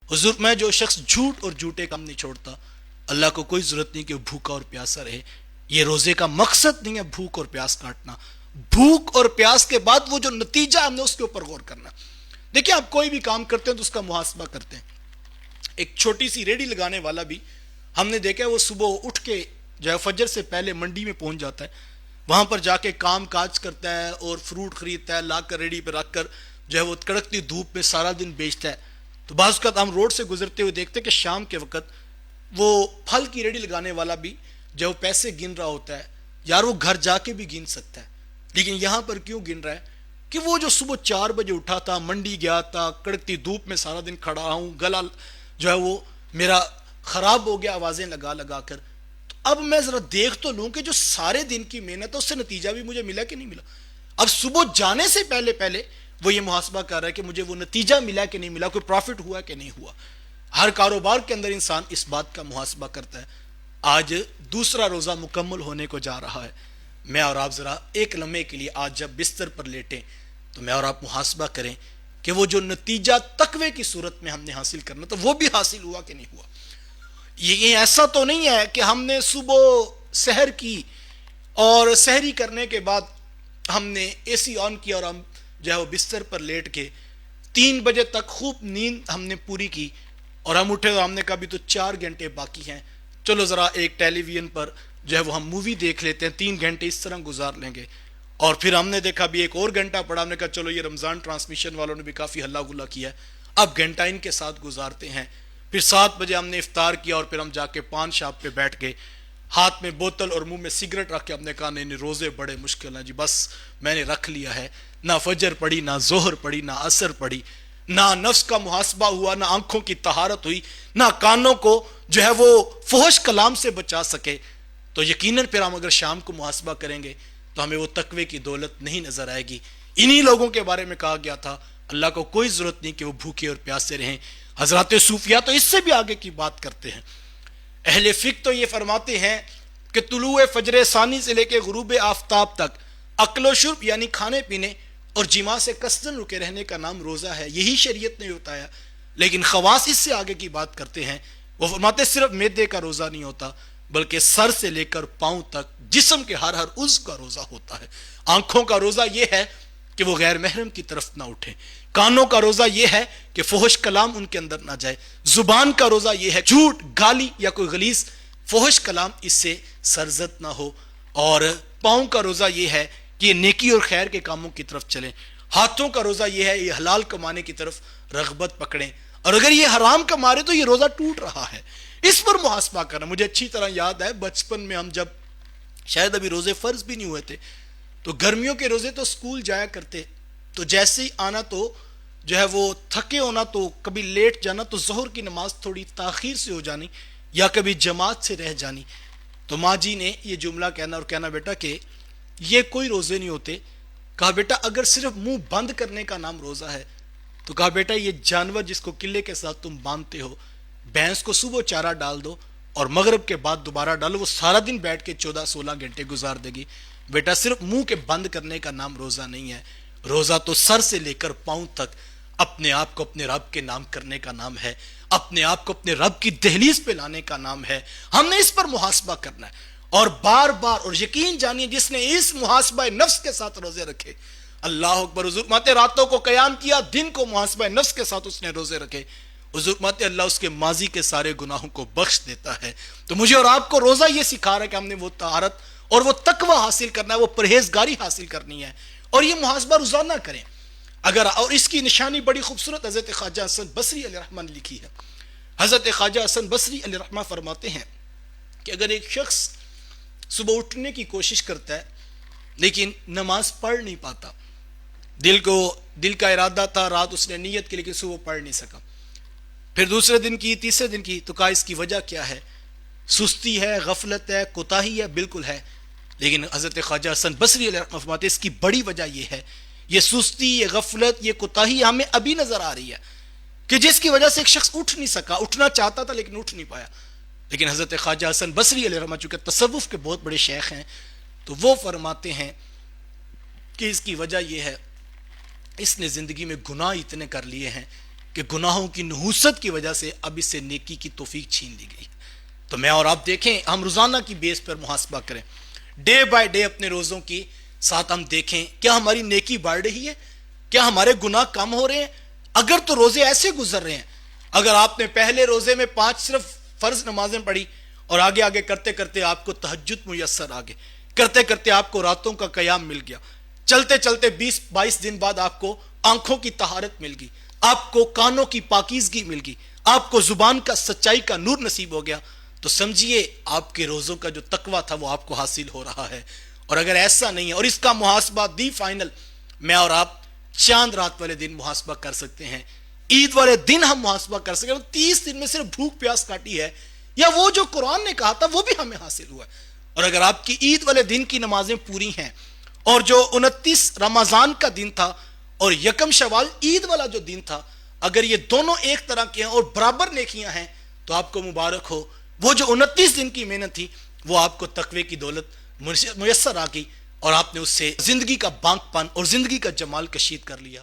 حضور میں جو شخص جھوٹ اور جھوٹے کام نہیں چھوڑتا، اللہ کو کوئی ضرورت نہیں کہ وہ بھوکا اور پیاسا رہے. یہ روزے کا مقصد نہیں ہے بھوک اور پیاس کاٹنا. بھوک اور پیاس کے بعد وہ جو نتیجہ ہم نے اس کے اوپر غور کرنا. دیکھیں آپ کوئی بھی کام کرتے ہیں تو اس کا محاسبہ کرتے ہیں. ایک چھوٹی سی ریڑھی لگانے والا بھی ہم نے دیکھا ہے وہ صبح اٹھ کے جو ہے فجر سے پہلے منڈی میں پہنچ جاتا ہے، وہاں پر جا کے کام کاج کرتا ہے اور فروٹ خریدتا ہے، لا کر ریڑھی پہ رکھ کر جو ہے وہ کڑکتی دھوپ میں سارا دن بیچتا ہے. تو بعض اوقات ہم روڈ سے گزرتے ہوئے دیکھتے ہیں کہ شام کے وقت وہ پھل کی ریڑھی لگانے والا بھی جو پیسے گن رہا ہوتا ہے. یار وہ گھر جا کے بھی گن سکتا ہے، لیکن یہاں پر کیوں گن رہا ہے کہ وہ جو صبح 4 بجے اٹھا تھا، منڈی گیا تھا، کڑکتی دھوپ میں سارا دن کھڑا ہوں، گلا جو ہے وہ میرا خراب ہو گیا آوازیں لگا لگا کر. تو اب میں ذرا دیکھ تو لوں کہ جو سارے دن کی محنت ہے اس سے نتیجہ بھی مجھے ملا کہ نہیں ملا. اب صبح جانے سے پہلے پہلے وہ یہ محاسبہ کر رہا ہے کہ مجھے وہ نتیجہ ملا کہ نہیں ملا، کوئی پروفٹ ہوا کہ نہیں ہوا. ہر کاروبار کے اندر انسان اس بات کا محاسبہ کرتا ہے. آج دوسرا روزہ مکمل ہونے کو جا رہا ہے. میں اور آپ ذرا ایک لمحے کے لیے آج جب بستر پر لیٹیں تو میں اور آپ محاسبہ کریں کہ وہ جو نتیجہ تقوی کی صورت میں ہم نے حاصل کرنا تو وہ بھی حاصل ہوا کہ نہیں ہوا. یہ ایسا تو نہیں ہے کہ ہم نے صبح سحر کی اور سحری کرنے کے بعد ہم نے اے سی آن کیا اور ہم جو ہے وہ بستر پر لیٹ کے 3 بجے تک خوب نیند ہم نے پوری کی اور ہم اٹھے تو ہم نے کہا بھی تو 4 گھنٹے باقی ہیں، چلو ذرا ایک ٹیلی ویژن پر جو ہے وہ ہم مووی دیکھ لیتے ہیں، 3 گھنٹے اس طرح گزار لیں گے. اور پھر ہم نے دیکھا بھی ایک اور گھنٹہ پڑا، ہم نے کہا چلو یہ رمضان ٹرانسمیشن والوں نے بھی کافی ہلا گلا کیا ہے، اب گھنٹہ ان کے ساتھ گزارتے ہیں. پھر 7 بجے ہم نے افطار کیا اور پھر ہم جا کے پان شاپ پہ بیٹھ گئے، ہاتھ میں بوتل اور منہ میں سگریٹ رکھ کے ہم نے کہا نہیں روزے بڑے مشکل ہیں جی، بس میں نے رکھ لیا ہے. نہ فجر پڑی، نہ ظہر پڑی، نہ عصر پڑی، نہ نفس کا محاسبہ ہوا، نہ آنکھوں کی طہارت ہوئی، نہ کانوں کو جو ہے وہ فحش کلام سے بچا سکے. تو یقیناً پھر ہم اگر شام کو محاسبہ کریں گے تو ہمیں وہ تقوی کی دولت نہیں نظر آئے گی. انہی لوگوں کے بارے میں کہا گیا تھا اللہ کو کوئی ضرورت نہیں کہ وہ بھوکے اور پیاسے رہیں. حضرات صوفیہ تو اس سے بھی آگے کی بات کرتے ہیں. اہل فقہ تو یہ فرماتے ہیں کہ طلوع فجر ثانی سے لے کے غروب آفتاب تک اکل و شرب یعنی کھانے پینے اور جماع سے قصدن رکے رہنے کا نام روزہ ہے. یہی شریعت نے بتایا. لیکن خواص اس سے آگے کی بات کرتے ہیں. وہ فرماتے صرف معدے کا روزہ نہیں ہوتا بلکہ سر سے لے کر پاؤں تک جسم کے ہر عضو کا روزہ ہوتا ہے. آنکھوں کا روزہ یہ ہے کہ وہ غیر محرم کی طرف نہ اٹھیں. کانوں کا روزہ یہ ہے کہ فحش کلام ان کے اندر نہ جائے. زبان کا روزہ یہ ہے جھوٹ، گالی یا کوئی غلیظ فحش کلام اس سے سرزد نہ ہو. اور پاؤں کا روزہ یہ ہے کہ یہ نیکی اور خیر کے کاموں کی طرف چلیں. ہاتھوں کا روزہ یہ ہے یہ حلال کمانے کی طرف رغبت پکڑیں، اور اگر یہ حرام کما رہے تو یہ روزہ ٹوٹ رہا ہے. اس پر محاسبہ کرنا. مجھے اچھی طرح یاد ہے بچپن میں ہم جب شاید ابھی روزے فرض بھی نہیں ہوئے تھے تو گرمیوں کے روزے تو سکول جایا کرتے، تو جیسے ہی آنا تو جو ہے وہ تھکے ہونا تو کبھی لیٹ جانا تو ظہر کی نماز تھوڑی تاخیر سے ہو جانی یا کبھی جماعت سے رہ جانی. تو ماں جی نے یہ جملہ کہنا اور کہنا بیٹا کہ یہ کوئی روزے نہیں ہوتے. کہا بیٹا اگر صرف منہ بند کرنے کا نام روزہ ہے تو کہا بیٹا یہ جانور جس کو قلعے کے ساتھ تم باندھتے ہو، بھینس کو صبح چارہ ڈال دو اور مغرب کے بعد دوبارہ ڈالو، وہ سارا دن بیٹھ کے 14-16 گھنٹے گزار دے گی. بیٹا صرف منہ کے بند کرنے کا نام روزہ نہیں ہے. روزہ تو سر سے لے کر پاؤں تک اپنے آپ کو اپنے رب کے نام کرنے کا نام ہے، اپنے آپ کو اپنے رب کی دہلیز پہ لانے کا نام ہے. ہم نے اس پر محاسبہ کرنا ہے اور بار بار. اور یقین جانیے جس نے اس محاسبہ نفس کے ساتھ روزے رکھے، اللہ اکبر، حضور ماتے راتوں کو قیام کیا، دن کو محاسبہ نفس کے ساتھ اس نے روزے رکھے، حضور ماتے اللہ اس کے ماضی کے سارے گناہوں کو بخش دیتا ہے. تو مجھے اور آپ کو روزہ یہ سکھا رہا ہے کہ ہم نے وہ طہارت اور وہ تقوی حاصل کرنا ہے، وہ پرہیزگاری حاصل کرنی ہے اور یہ محاسبہ روزانہ کریں. اگر اور اس کی نشانی بڑی خوبصورت حضرت خواجہ حسن بصری علیہ رحمہ نے لکھی ہے. حضرت خواجہ حسن بصری علیہ رحمہ فرماتے ہیں کہ اگر ایک شخص صبح اٹھنے کی کوشش کرتا ہے لیکن نماز پڑھ نہیں پاتا، دل کا ارادہ تھا، رات اس نے نیت کی لیکن صبح پڑھ نہیں سکا، پھر دوسرے دن کی، تیسرے دن کی، تو کہا اس کی وجہ کیا ہے؟ سستی ہے، غفلت ہے، کوتاہی ہے؟ بالکل ہے. لیکن حضرت خواجہ حسن بصری علیہ رحمہ فرماتے ہیں اس کی بڑی وجہ یہ ہے، یہ سستی، یہ غفلت، یہ کوتاہی ہمیں ابھی نظر آ رہی ہے کہ جس کی وجہ سے ایک شخص اٹھ نہیں سکا، اٹھنا چاہتا تھا لیکن اٹھ نہیں پایا. لیکن حضرت خواجہ حسن بصری علیہ رحمہ چونکہ تصوف کے بہت بڑے شیخ ہیں تو وہ فرماتے ہیں کہ اس کی وجہ یہ ہے اس نے زندگی میں گناہ اتنے کر لیے ہیں کہ گناہوں کی نحوست کی وجہ سے اب اس سے نیکی کی توفیق چھین لی گئی. تو میں اور آپ دیکھیں, ہم روزانہ کی بیس پر محاسبہ کریں, ڈے بائی ڈے اپنے روزوں کی ساتھ ہم دیکھیں کیا ہماری نیکی بڑھ رہی ہے, کیا ہمارے گناہ کم ہو رہے ہیں. اگر تو روزے ایسے گزر رہے ہیں, اگر آپ نے پہلے روزے میں 5 صرف فرض نمازیں پڑھی اور آگے آگے کرتے کرتے آپ کو تہجد میسر آ گئے, کرتے کرتے آپ کو راتوں کا قیام مل گیا, چلتے چلتے 20-22 دن بعد آپ کو آنکھوں کی طہارت مل گئی, آپ کو کانوں کی پاکیزگی مل گئی, آپ کو زبان کا سچائی کا نور نصیب ہو گیا, تو سمجھیے آپ کے روزوں کا جو تقویٰ تھا وہ آپ کو حاصل ہو رہا ہے. اور اگر ایسا نہیں ہے, اور اس کا محاسبہ دی فائنل میں اور آپ چاند رات والے دن محاسبہ کر سکتے ہیں, عید والے دن ہم محاسبہ کر سکتے ہیں. 30 دن میں صرف بھوک پیاس کاٹی ہے, یا وہ جو قرآن نے کہا تھا وہ بھی ہمیں حاصل ہوا ہے. اور اگر آپ کی عید والے دن کی نمازیں پوری ہیں, اور جو 29 رمضان کا دن تھا اور 1 شوال عید والا جو دن تھا, اگر یہ دونوں ایک طرح کے ہیں اور برابر نیکیاں ہیں, تو آپ کو مبارک ہو. وہ جو 29 دن کی محنت تھی وہ آپ کو تقوی کی دولت میسر آ گئی, اور آپ نے اس سے زندگی کا بانک پن اور زندگی کا جمال کشید کر لیا.